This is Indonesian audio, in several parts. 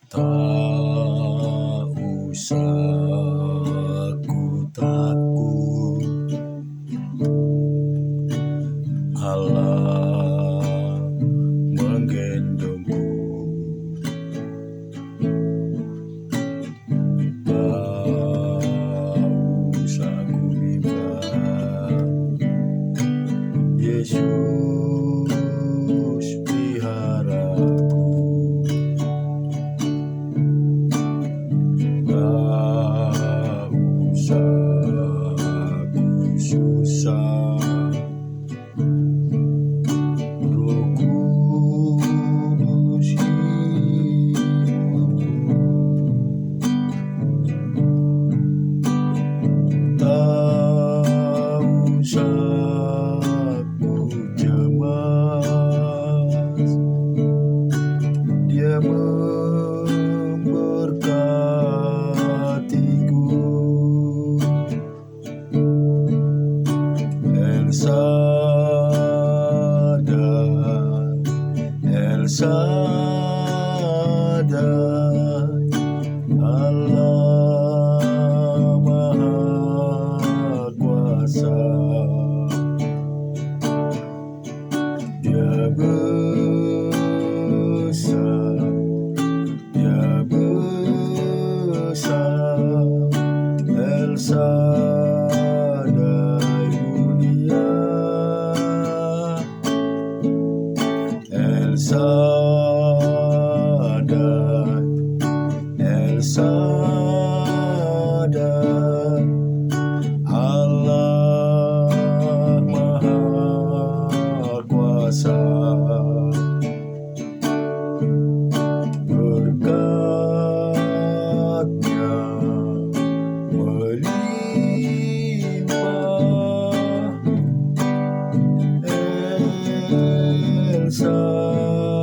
Tak usah ku takut, Allah menggendongku. Tak usah ku bimbang, Yesus peliharaku. Tak usah ku susah, Roh Kudus hiburku. Tak usah ku cemas, Dia memberkatiku. El Shaddai, Allah Maha Kuasa. Dia besar, Dia besar, El Shaddai mulia, El Shaddai, El Shaddai, Allah Maha Kuasa. Berkat-Nya melimpah, El Shaddai.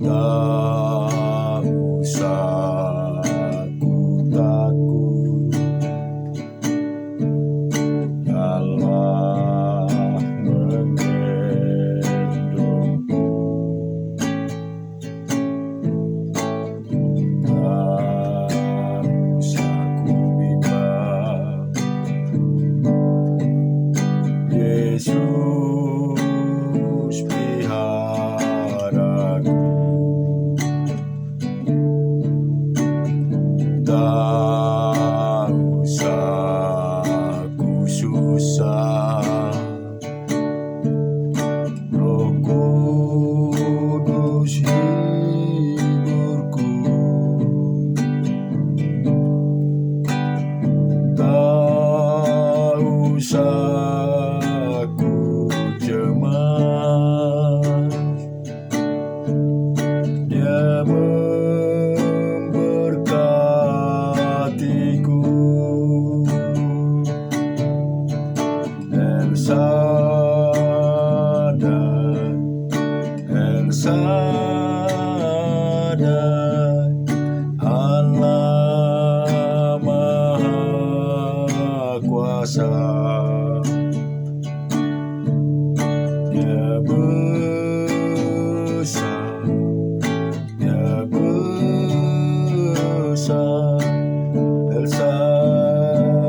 Tak usah ku takut, Allah menggendongku. Tak usah ku bimbang, Yesus peliharaku. Tak usah ku susah, Roh Kudus hiburku. Tak usah ku cemas, Dia memberkatiku. El Shaddai, El Shaddai, Allah Maha Kuasa. Dia besar, Dia besar, El Shaddai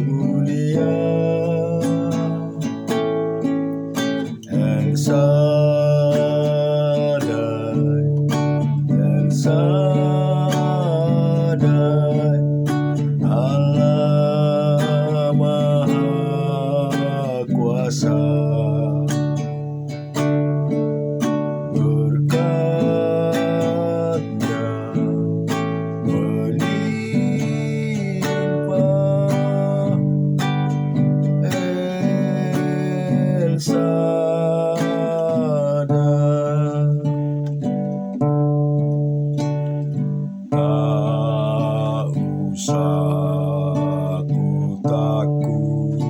mulia, El Shaddai, El Shaddai, Allah Maha Kuasa. Berkat-Nya melimpah, El Shaddai. Tak usah ku takut,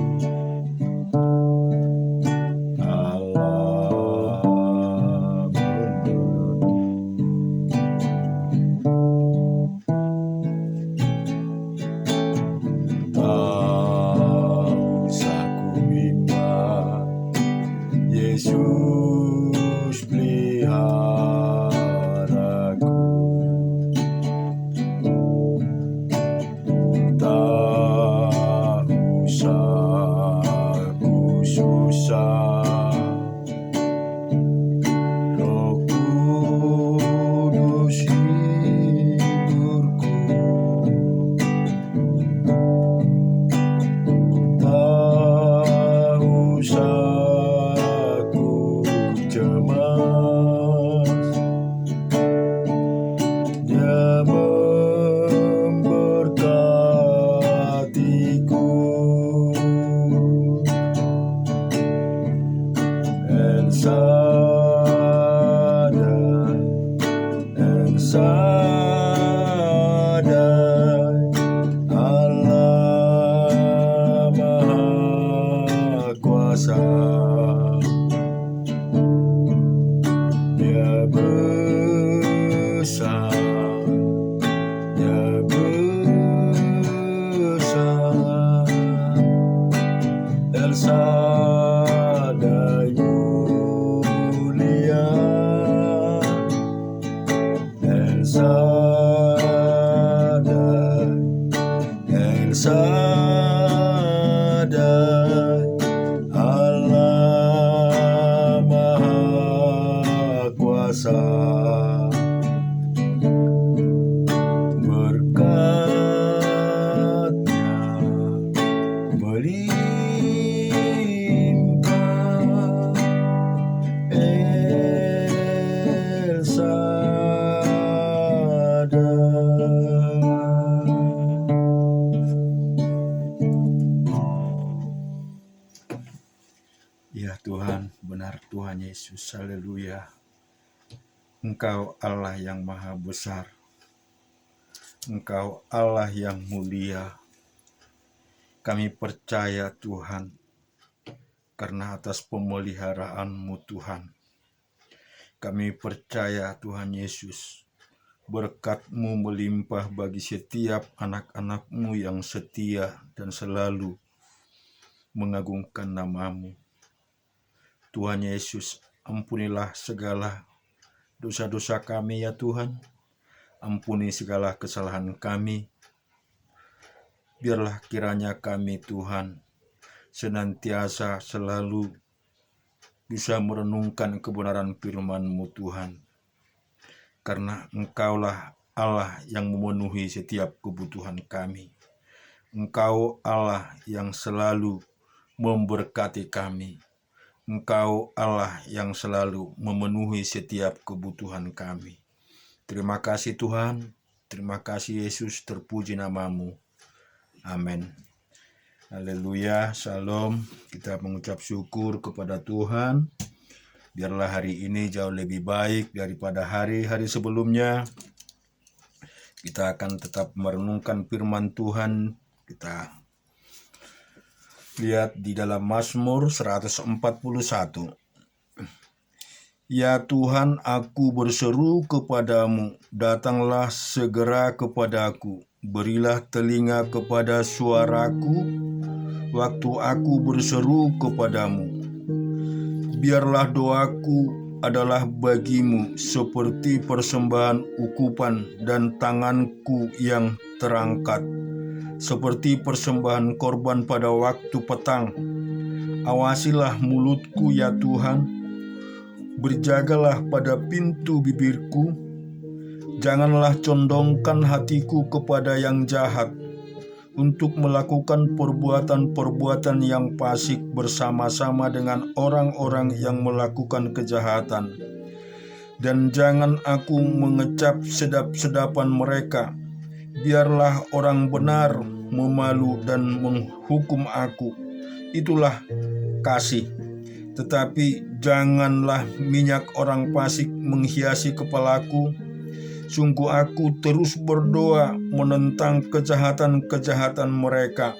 Roh Kudus hiburku, tak usah ku cemas, Dia memberkatiku. El Shaddai, El Shaddai, Allah Maha Kuasa. Dia besar, Dia besar, El Shaddai mulia, El Shaddai, El Shaddai, Allah Maha Kuasa. Berkat-Nya melimpah, El Shaddai. Ya Tuhan, benar Tuhan Yesus, haleluya. Engkau Allah yang maha besar, Engkau Allah yang mulia. Kami percaya Tuhan, karena atas pemeliharaanmu Tuhan. Kami percaya Tuhan Yesus, berkat-Mu melimpah bagi setiap anak-anak-Mu yang setia dan selalu mengagungkan nama-Mu. Tuhan Yesus, ampunilah segala dosa-dosa kami ya Tuhan. Ampuni segala kesalahan kami. Biarlah kiranya kami Tuhan senantiasa selalu bisa merenungkan kebenaran firman-Mu Tuhan. Karena Engkaulah Allah yang memenuhi setiap kebutuhan kami. Engkau Allah yang selalu memberkati kami. Engkau Allah yang selalu memenuhi setiap kebutuhan kami. Terima kasih Tuhan, terima kasih Yesus, terpuji nama-Mu. Amin. Haleluya, shalom. Kita mengucap syukur kepada Tuhan. Biarlah hari ini jauh lebih baik daripada hari-hari sebelumnya. Kita akan tetap merenungkan firman Tuhan. Kita lihat di dalam Mazmur 141. Ya Tuhan, aku berseru kepadamu, datanglah segera kepadaku. Berilah telinga kepada suaraku, waktu aku berseru kepadamu. Biarlah doaku adalah bagimu seperti persembahan ukupan, dan tanganku yang terangkat seperti persembahan korban pada waktu petang. Awasilah mulutku ya Tuhan, berjagalah pada pintu bibirku. Janganlah condongkan hatiku kepada yang jahat, untuk melakukan perbuatan-perbuatan yang fasik bersama-sama dengan orang-orang yang melakukan kejahatan. Dan jangan aku mengecap sedap-sedapan mereka. Biarlah orang benar memalu dan menghukum aku. Itulah kasih. Tetapi janganlah minyak orang fasik menghiasi kepalaku. Sungguh aku terus berdoa menentang kejahatan-kejahatan mereka.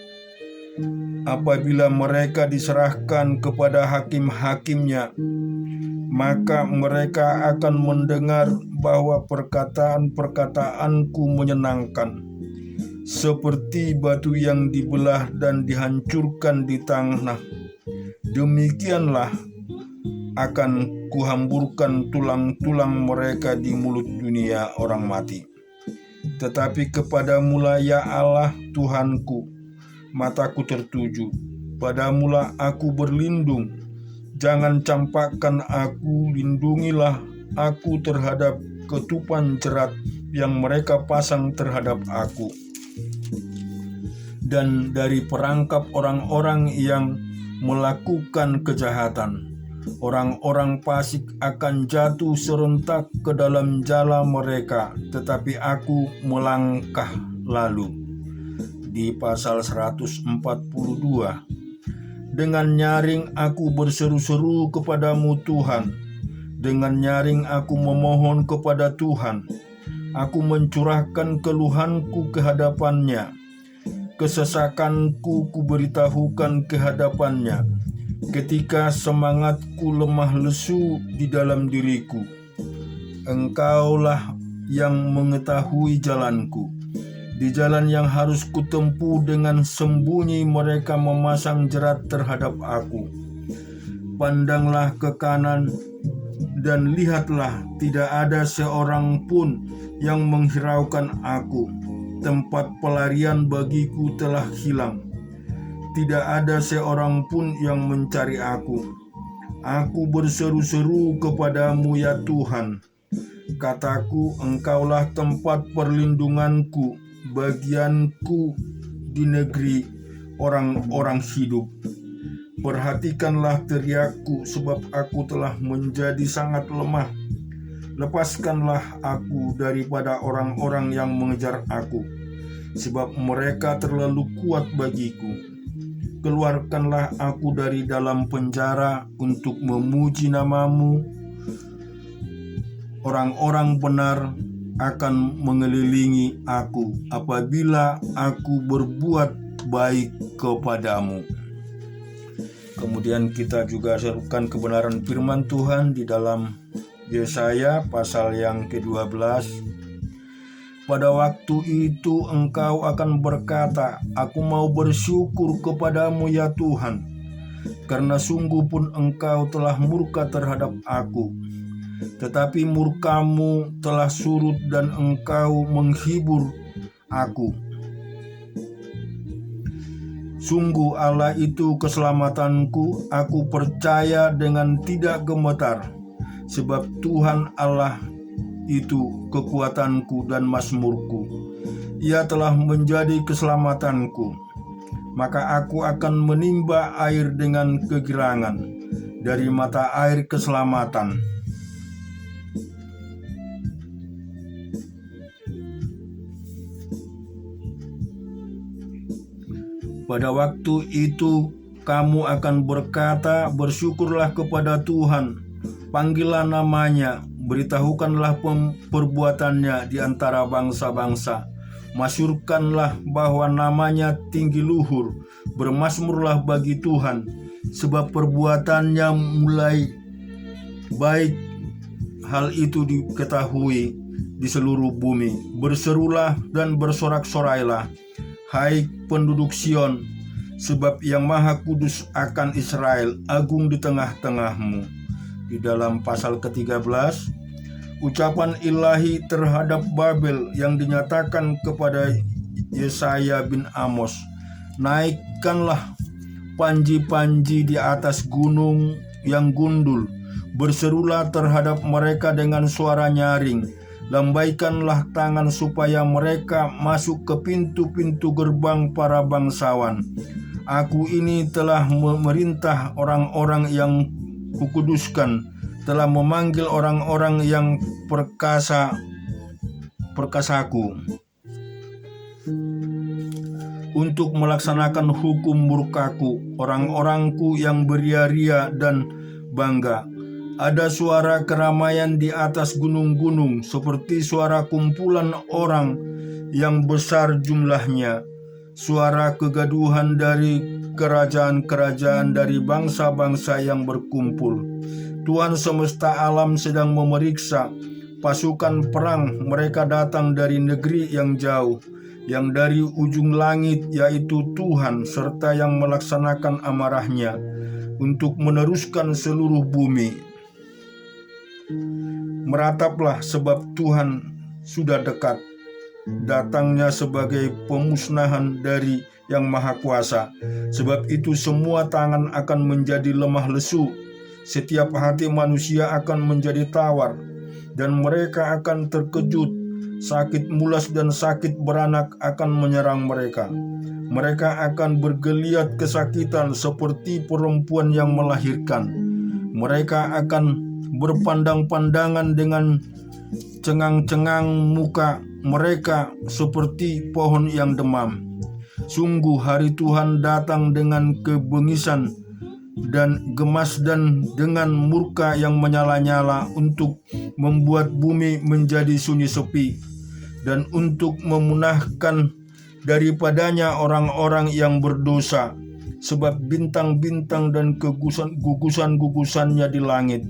Apabila mereka diserahkan kepada hakim-hakimnya, maka mereka akan mendengar bahwa perkataan-perkataanku menyenangkan, seperti batu yang dibelah dan dihancurkan di tanah. Demikianlah akan kuhamburkan tulang-tulang mereka di mulut dunia orang mati. Tetapi kepadamulah ya Allah Tuhanku, mataku tertuju. Padamulah aku berlindung. Jangan campakkan aku, lindungilah aku terhadap ketupan jerat yang mereka pasang terhadap aku, dan dari perangkap orang-orang yang melakukan kejahatan. Orang-orang fasik akan jatuh serentak ke dalam jala mereka, tetapi aku melangkah lalu. Di pasal 142, dengan nyaring aku berseru-seru kepadamu Tuhan, dengan nyaring aku memohon kepada Tuhan. Aku mencurahkan keluhanku ke hadapannya, kesesakanku kuberitahukan ke hadapannya, ketika semangatku lemah lesu di dalam diriku. Engkaulah yang mengetahui jalanku. Di jalan yang harus kutempuh dengan sembunyi mereka memasang jerat terhadap aku. Pandanglah ke kanan dan lihatlah, tidak ada seorang pun yang menghiraukan aku. Tempat pelarian bagiku telah hilang. Tidak ada seorang pun yang mencari aku. Aku berseru-seru kepadamu ya Tuhan. Kataku, Engkaulah tempat perlindunganku, bagianku di negeri orang-orang hidup. Perhatikanlah teriakku, sebab aku telah menjadi sangat lemah. Lepaskanlah aku daripada orang-orang yang mengejar aku, sebab mereka terlalu kuat bagiku. Keluarkanlah aku dari dalam penjara untuk memuji namamu. Orang-orang benar akan mengelilingi aku apabila aku berbuat baik kepadamu. Kemudian kita juga serukan kebenaran firman Tuhan di dalam Yesaya pasal yang ke-12. Pada waktu itu engkau akan berkata, aku mau bersyukur kepadamu ya Tuhan, karena sungguh pun engkau telah murka terhadap aku. Tetapi murkamu telah surut dan engkau menghibur aku. Sungguh Allah itu keselamatanku, aku percaya dengan tidak gemetar, sebab Tuhan Allah itu kekuatanku dan mazmurku. Ia telah menjadi keselamatanku. Maka aku akan menimba air dengan kegirangan dari mata air keselamatan. Pada waktu itu kamu akan berkata, bersyukurlah kepada Tuhan, panggillah namanya, beritahukanlah perbuatannya di antara bangsa-bangsa. Masyurkanlah bahwa namanya tinggi luhur. Bermazmurlah bagi Tuhan, sebab perbuatannya mulai baik. Hal itu diketahui di seluruh bumi. Berserulah dan bersorak-sorailah, hai penduduk Sion, sebab yang Maha Kudus akan Israel agung di tengah-tengahmu. Di dalam pasal ke-13, ucapan ilahi terhadap Babel yang dinyatakan kepada Yesaya bin Amos. Naikkanlah panji-panji di atas gunung yang gundul, berserulah terhadap mereka dengan suara nyaring, lambaikanlah tangan supaya mereka masuk ke pintu-pintu gerbang para bangsawan. Aku ini telah memerintah orang-orang yang kukuduskan, telah memanggil orang-orang yang perkasaku untuk melaksanakan hukum murkaku, orang-orangku yang beria-ria dan bangga. Ada suara keramaian di atas gunung-gunung, seperti suara kumpulan orang yang besar jumlahnya, suara kegaduhan dari kerajaan-kerajaan, dari bangsa-bangsa yang berkumpul. Tuhan semesta alam sedang memeriksa pasukan perang. Mereka datang dari negeri yang jauh, yang dari ujung langit, yaitu Tuhan, serta yang melaksanakan amarahnya untuk meneruskan seluruh bumi. Merataplah, sebab Tuhan sudah dekat, datangnya sebagai pemusnahan dari Yang Maha Kuasa. Sebab itu semua tangan akan menjadi lemah lesu, Setiap hati manusia akan menjadi tawar, dan mereka akan terkejut. Sakit mulas dan sakit beranak akan menyerang mereka. Mereka akan bergeliat kesakitan seperti perempuan yang melahirkan. Mereka akan berpandang-pandangan dengan cengang-cengang muka mereka seperti pohon yang demam. Sungguh hari Tuhan datang dengan kebengisan dan gemas dan dengan murka yang menyala-nyala untuk membuat bumi menjadi sunyi sepi dan untuk memunahkan daripadanya orang-orang yang berdosa, sebab bintang-bintang dan gugusan-gugusannya di langit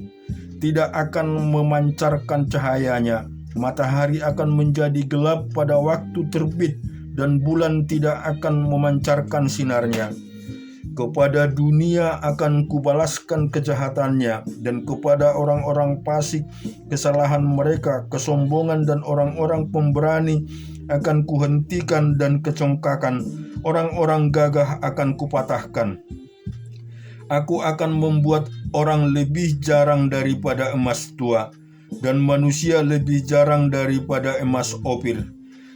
tidak akan memancarkan cahayanya. Matahari akan menjadi gelap pada waktu terbit dan bulan tidak akan memancarkan sinarnya. Kepada dunia akan kubalaskan kejahatannya, dan kepada orang-orang fasik kesalahan mereka, kesombongan dan orang-orang pemberani akan kuhentikan dan kecongkakan, orang-orang gagah akan kupatahkan. Aku akan membuat orang lebih jarang daripada emas tua, dan manusia lebih jarang daripada emas Ofir.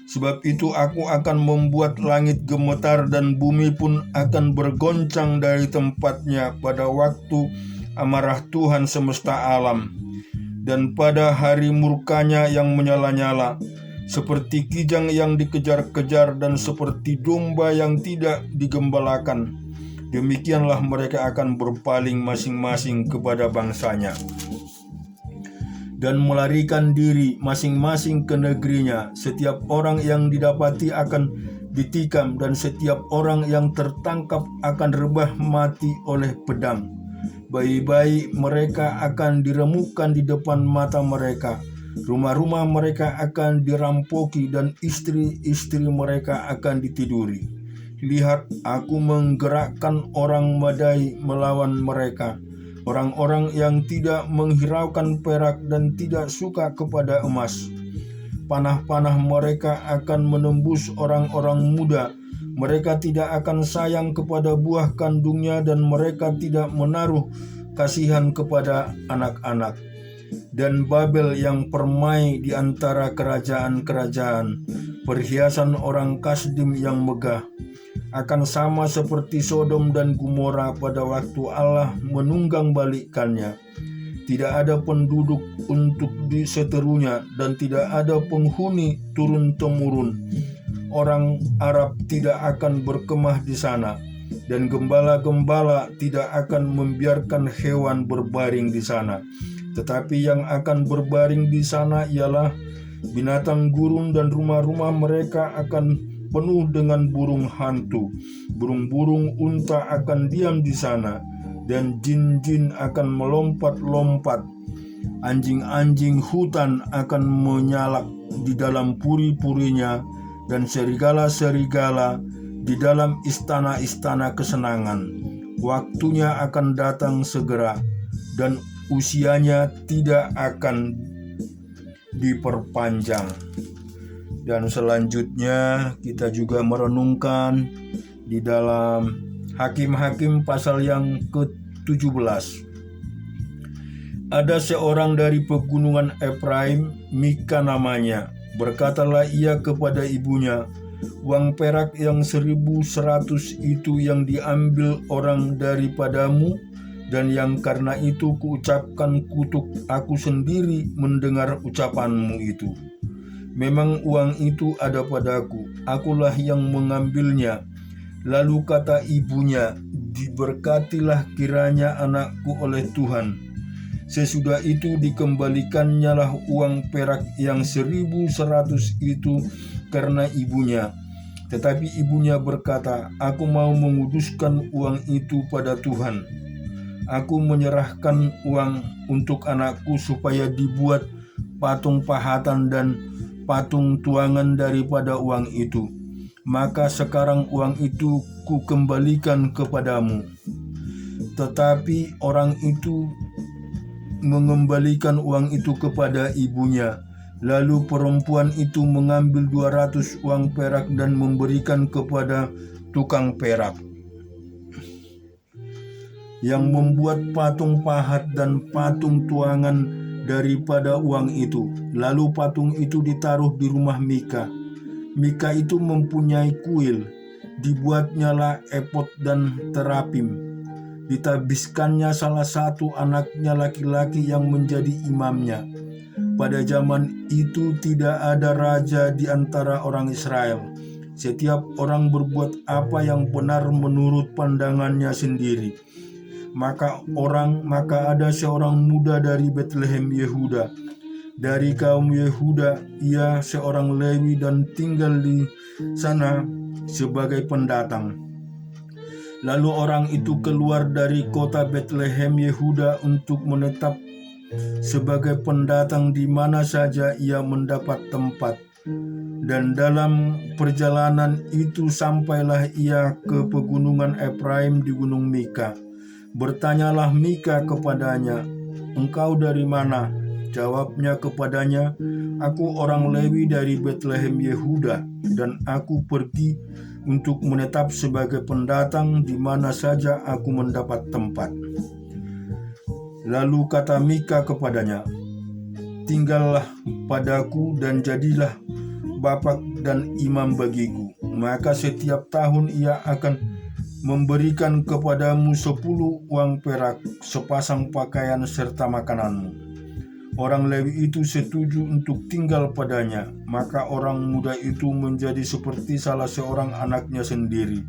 Sebab itu aku akan membuat langit gemetar dan bumi pun akan bergoncang dari tempatnya pada waktu amarah Tuhan semesta alam. Dan pada hari murkanya yang menyala-nyala, seperti kijang yang dikejar-kejar dan seperti domba yang tidak digembalakan, demikianlah mereka akan berpaling masing-masing kepada bangsanya dan melarikan diri masing-masing ke negerinya. Setiap orang yang didapati akan ditikam, dan setiap orang yang tertangkap akan rebah mati oleh pedang. Bayi-bayi mereka akan diremukkan di depan mata mereka. Rumah-rumah mereka akan dirampoki, dan istri-istri mereka akan ditiduri. Lihat, aku menggerakkan orang Madai melawan mereka, orang-orang yang tidak menghiraukan perak dan tidak suka kepada emas. Panah-panah mereka akan menembus orang-orang muda. Mereka tidak akan sayang kepada buah kandungnya, dan mereka tidak menaruh kasihan kepada anak-anak. Dan Babel yang permai di antara kerajaan-kerajaan, perhiasan orang Kasdim yang megah, akan sama seperti Sodom dan Gomora pada waktu Allah menunggang balikkannya. Tidak ada penduduk untuk diseterunya, dan tidak ada penghuni turun-temurun. Orang Arab tidak akan berkemah di sana, dan gembala-gembala tidak akan membiarkan hewan berbaring di sana. Tetapi yang akan berbaring di sana ialah binatang gurun, dan rumah-rumah mereka akan penuh dengan burung hantu. Burung-burung unta akan diam di sana, dan jin-jin akan melompat-lompat. Anjing-anjing hutan akan menyalak di dalam puri-purinya, dan serigala-serigala di dalam istana-istana kesenangan. Waktunya akan datang segera, dan usianya tidak akan diperpanjang. Dan selanjutnya kita juga merenungkan di dalam Hakim-Hakim pasal yang ke-17. Ada seorang dari pegunungan Efraim, Mika namanya. Berkatalah ia kepada ibunya, uang perak yang 1.100 itu yang diambil orang daripadamu, dan yang karena itu kuucapkan kutuk aku sendiri mendengar ucapanmu itu. Memang uang itu ada padaku, akulah yang mengambilnya. Lalu kata ibunya, diberkatilah kiranya anakku oleh Tuhan. Sesudah itu dikembalikannya lah uang perak yang 1.100 itu karena ibunya. Tetapi ibunya berkata, aku mau menguduskan uang itu pada Tuhan. Aku menyerahkan uang untuk anakku supaya dibuat patung pahatan dan patung tuangan daripada uang itu. Maka sekarang uang itu kukembalikan kepadamu. Tetapi orang itu mengembalikan uang itu kepada ibunya. Lalu perempuan itu mengambil 200 uang perak dan memberikan kepada tukang perak. yang membuat patung pahat dan patung tuangan daripada uang itu. Lalu patung itu ditaruh di rumah Mika. Mika itu mempunyai kuil, dibuatnyalah epod dan terapim. Ditabiskannya salah satu anaknya laki-laki yang menjadi imamnya. Pada zaman itu tidak ada raja di antara orang Israel. Setiap orang berbuat apa yang benar menurut pandangannya sendiri. Maka ada seorang muda dari Betlehem Yehuda, dari kaum Yehuda, ia seorang Lewi dan tinggal di sana sebagai pendatang. Lalu orang itu keluar dari kota Betlehem Yehuda untuk menetap sebagai pendatang di mana saja ia mendapat tempat. Dan dalam perjalanan itu sampailah ia ke pegunungan Efraim di gunung Mika. Bertanyalah Mika kepadanya, "Engkau dari mana?" Jawabnya kepadanya, "Aku orang Lewi dari Betlehem Yehuda, dan aku pergi untuk menetap sebagai pendatang di mana saja aku mendapat tempat." Lalu kata Mika kepadanya, "Tinggallah padaku dan jadilah bapak dan imam bagiku. Maka setiap tahun ia akan memberikan kepadamu 10 uang perak, sepasang pakaian serta makananmu." Orang Lewi itu setuju untuk tinggal padanya. Maka orang muda itu menjadi seperti salah seorang anaknya sendiri.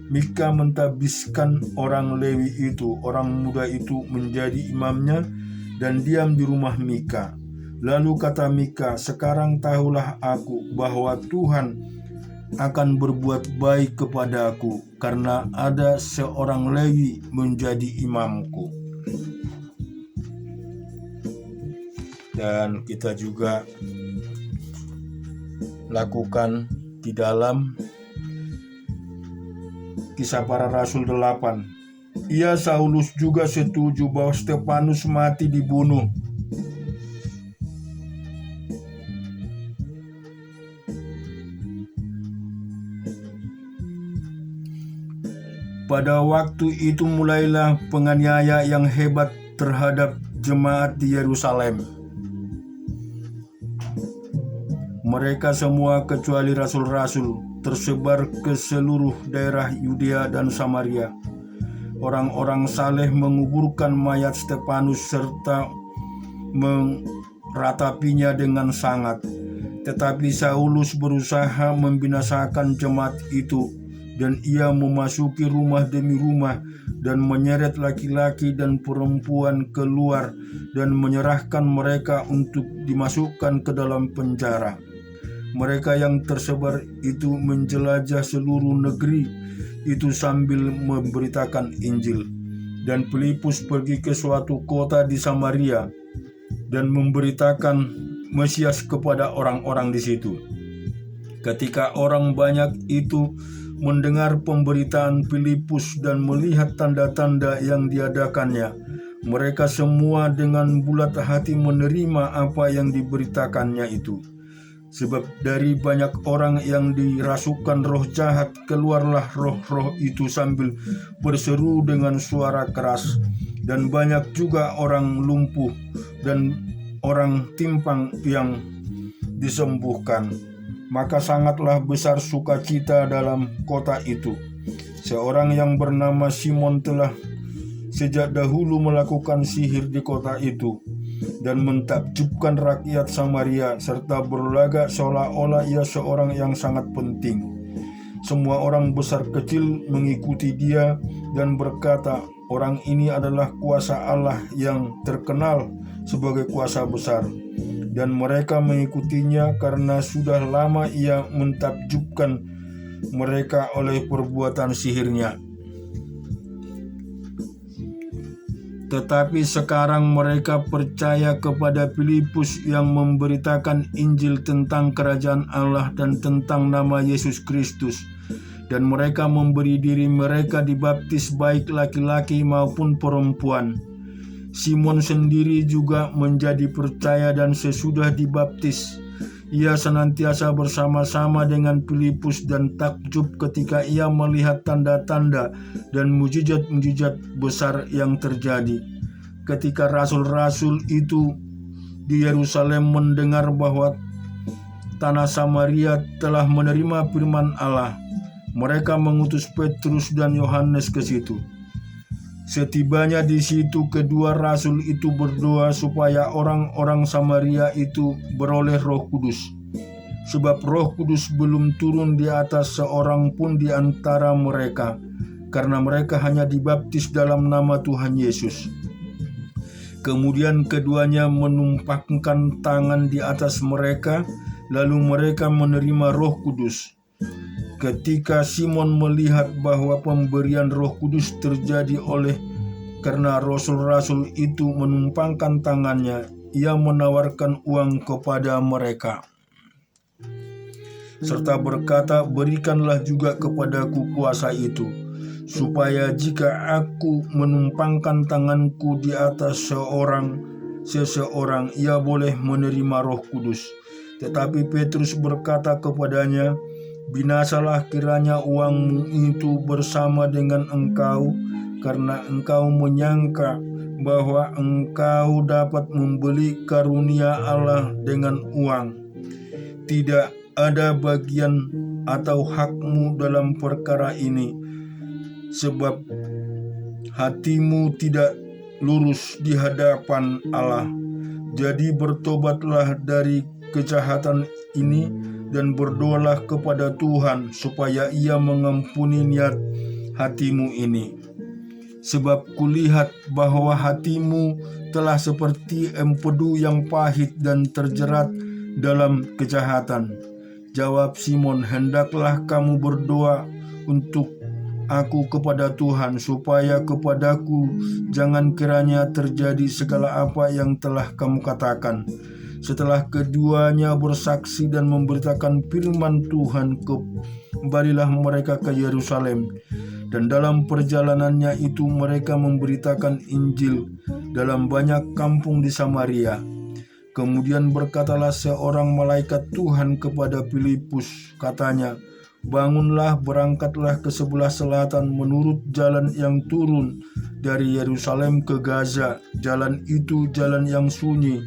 Mika mentabiskan orang Lewi itu, orang muda itu menjadi imamnya, dan diam di rumah Mika. Lalu kata Mika, "Sekarang tahulah aku bahwa Tuhan akan berbuat baik kepada aku, karena ada seorang Lewi menjadi imamku." Dan kita juga lakukan di dalam Kisah Para Rasul 8. Ia Saulus juga setuju bahwa Stefanus mati dibunuh. Pada waktu itu mulailah penganiaya yang hebat terhadap jemaat di Yerusalem. Mereka semua kecuali rasul-rasul tersebar ke seluruh daerah Yudea dan Samaria. Orang-orang saleh menguburkan mayat Stefanus serta meratapinya dengan sangat. Tetapi Saulus berusaha membinasakan jemaat itu, dan ia memasuki rumah demi rumah dan menyeret laki-laki dan perempuan keluar dan menyerahkan mereka untuk dimasukkan ke dalam penjara. Mereka yang tersebar itu menjelajah seluruh negeri itu sambil memberitakan Injil. Dan Filipus pergi ke suatu kota di Samaria dan memberitakan Mesias kepada orang-orang di situ. Ketika orang banyak itu mendengar pemberitaan Filipus dan melihat tanda-tanda yang diadakannya, mereka semua dengan bulat hati menerima apa yang diberitakannya itu. Sebab dari banyak orang yang dirasukan roh jahat, keluarlah roh-roh itu sambil berseru dengan suara keras. Dan banyak juga orang lumpuh dan orang timpang yang disembuhkan. Maka sangatlah besar sukacita dalam kota itu. Seorang yang bernama Simon telah sejak dahulu melakukan sihir di kota itu dan mentakjubkan rakyat Samaria, serta berlagak seolah-olah ia seorang yang sangat penting. Semua orang besar kecil mengikuti dia dan berkata, "Orang ini adalah kuasa Allah yang terkenal sebagai kuasa besar." Dan mereka mengikutinya karena sudah lama ia mentakjubkan mereka oleh perbuatan sihirnya. Tetapi sekarang mereka percaya kepada Filipus yang memberitakan Injil tentang kerajaan Allah dan tentang nama Yesus Kristus. Dan mereka memberi diri mereka dibaptis baik laki-laki maupun perempuan. Simon sendiri juga menjadi percaya dan sesudah dibaptis, Ia senantiasa bersama-sama dengan Filipus dan takjub ketika ia melihat tanda-tanda dan mujizat-mujizat besar yang terjadi. Ketika rasul-rasul itu di Yerusalem mendengar bahwa tanah Samaria telah menerima firman Allah, mereka mengutus Petrus dan Yohanes ke situ. Setibanya di situ, kedua rasul itu berdoa supaya orang-orang Samaria itu beroleh Roh Kudus, sebab Roh Kudus belum turun di atas seorang pun di antara mereka, karena mereka hanya dibaptis dalam nama Tuhan Yesus. Kemudian keduanya menumpahkan tangan di atas mereka, lalu mereka menerima Roh Kudus. Ketika Simon melihat bahwa pemberian Roh Kudus terjadi karena rasul-rasul itu menumpangkan tangannya, ia menawarkan uang kepada mereka, serta berkata, "Berikanlah juga kepadaku kuasa itu, supaya jika aku menumpangkan tanganku di atas seseorang, ia boleh menerima Roh Kudus." Tetapi Petrus berkata kepadanya, "Binasalah kiranya uangmu itu bersama dengan engkau, karena engkau menyangka bahwa engkau dapat membeli karunia Allah dengan uang. Tidak ada bagian atau hakmu dalam perkara ini, sebab hatimu tidak lurus di hadapan Allah. Jadi bertobatlah dari kejahatan ini dan berdoalah kepada Tuhan supaya Ia mengampuni niat hatimu ini. Sebab kulihat bahwa hatimu telah seperti empedu yang pahit dan terjerat dalam kejahatan." Jawab Simon, "Hendaklah kamu berdoa untuk aku kepada Tuhan, supaya kepadaku jangan kiranya terjadi segala apa yang telah kamu katakan." Setelah keduanya bersaksi dan memberitakan firman Tuhan, kembalilah mereka ke Yerusalem. Dan dalam perjalanannya itu mereka memberitakan Injil dalam banyak kampung di Samaria. Kemudian berkatalah seorang malaikat Tuhan kepada Filipus, katanya, "Bangunlah, berangkatlah ke sebelah selatan menurut jalan yang turun dari Yerusalem ke Gaza. Jalan itu jalan yang sunyi."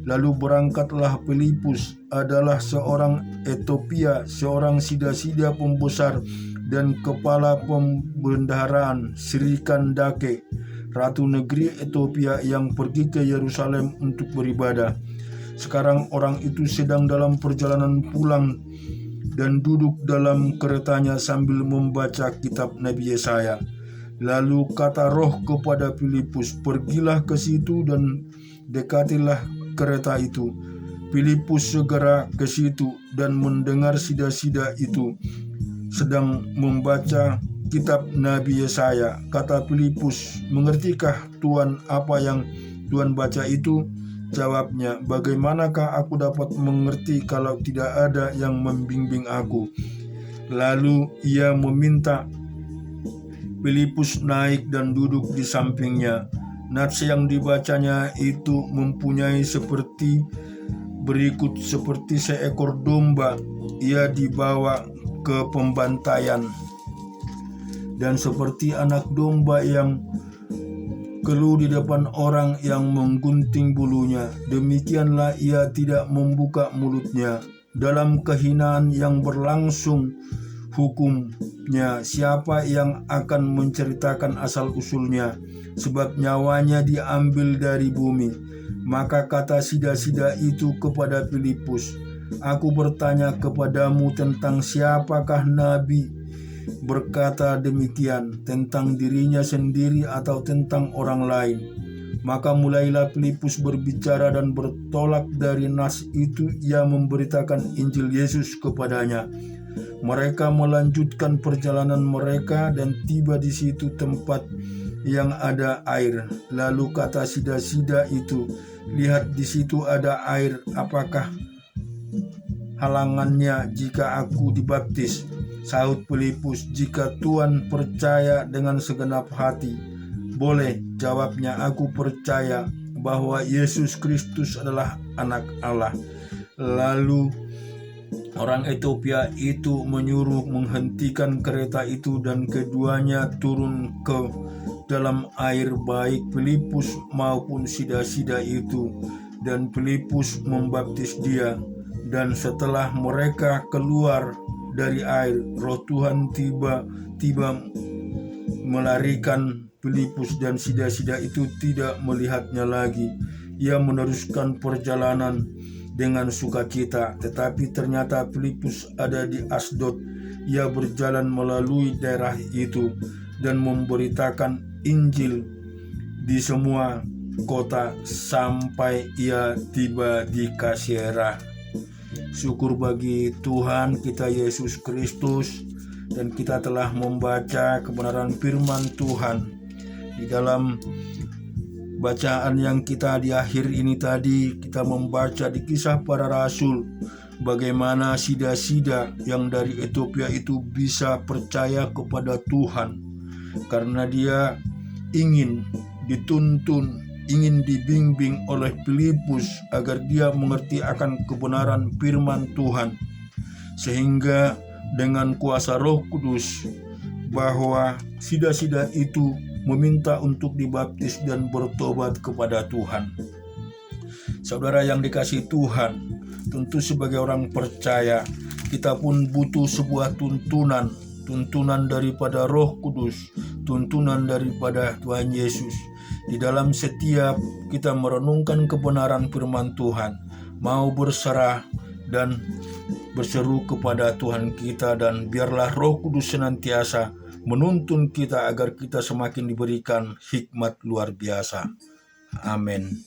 Lalu berangkatlah Filipus, adalah seorang Etiopia, seorang sida-sida pembesar dan kepala pembendaharaan Sri Kandake, ratu negeri Etiopia, yang pergi ke Yerusalem untuk beribadah. Sekarang orang itu sedang dalam perjalanan pulang dan duduk dalam keretanya sambil membaca kitab Nabi Yesaya. Lalu kata Roh kepada Filipus, "Pergilah ke situ dan dekatilah kereta itu." Filipus segera ke situ dan mendengar sida-sida itu sedang membaca kitab Nabi Yesaya. Kata Filipus, "Mengertikah Tuan apa yang Tuan baca itu?" Jawabnya, "Bagaimanakah aku dapat mengerti kalau tidak ada yang membimbing aku?" Lalu ia meminta Filipus naik dan duduk di sampingnya. Nats yang dibacanya itu mempunyai seperti berikut: seperti seekor domba ia dibawa ke pembantaian, dan seperti anak domba yang keluh di depan orang yang menggunting bulunya, demikianlah ia tidak membuka mulutnya. Dalam kehinaan yang berlangsung hukumnya, siapa yang akan menceritakan asal-usulnya? Sebab nyawanya diambil dari bumi. Maka kata sida-sida itu kepada Filipus, "Aku bertanya kepadamu tentang siapakah Nabi berkata demikian, tentang dirinya sendiri atau tentang orang lain?" Maka mulailah Filipus berbicara dan bertolak dari nas itu ia memberitakan Injil Yesus kepadanya. Mereka melanjutkan perjalanan mereka dan tiba di situ tempat yang ada air. Lalu kata sida-sida itu, "Lihat, di situ ada air. Apakah halangannya jika aku dibaptis?" Sahut Filipus, "Jika Tuhan percaya dengan segenap hati, boleh." Jawabnya, "Aku percaya bahwa Yesus Kristus adalah Anak Allah." Lalu Orang Ethiopia itu menyuruh menghentikan kereta itu dan keduanya turun ke dalam air, baik Filipus maupun sida-sida itu, dan Filipus membaptis dia. Dan setelah mereka keluar dari air, Roh Tuhan tiba-tiba melarikan Filipus, dan sida-sida itu tidak melihatnya lagi. Ia meneruskan perjalanan dengan sukacita, tetapi ternyata Filipus ada di Asdod. Ia berjalan melalui daerah itu dan memberitakan Injil di semua kota sampai ia tiba di Kasera. Syukur bagi Tuhan kita Yesus Kristus, dan kita telah membaca kebenaran firman Tuhan. Di dalam bacaan yang kita di akhir ini tadi, kita membaca di Kisah Para Rasul bagaimana sida-sida yang dari Ethiopia itu bisa percaya kepada Tuhan karena dia ingin dituntun, ingin dibimbing oleh Filipus agar dia mengerti akan kebenaran firman Tuhan, sehingga dengan kuasa Roh Kudus bahwa sida-sida itu meminta untuk dibaptis dan bertobat kepada Tuhan. Saudara yang dikasihi Tuhan, tentu sebagai orang percaya kita pun butuh sebuah tuntunan daripada Roh Kudus, tuntunan daripada Tuhan Yesus. Di dalam setiap kita merenungkan kebenaran firman Tuhan, mau berserah dan berseru kepada Tuhan kita, dan biarlah Roh Kudus senantiasa menuntun kita agar kita semakin diberikan hikmat luar biasa. Amin.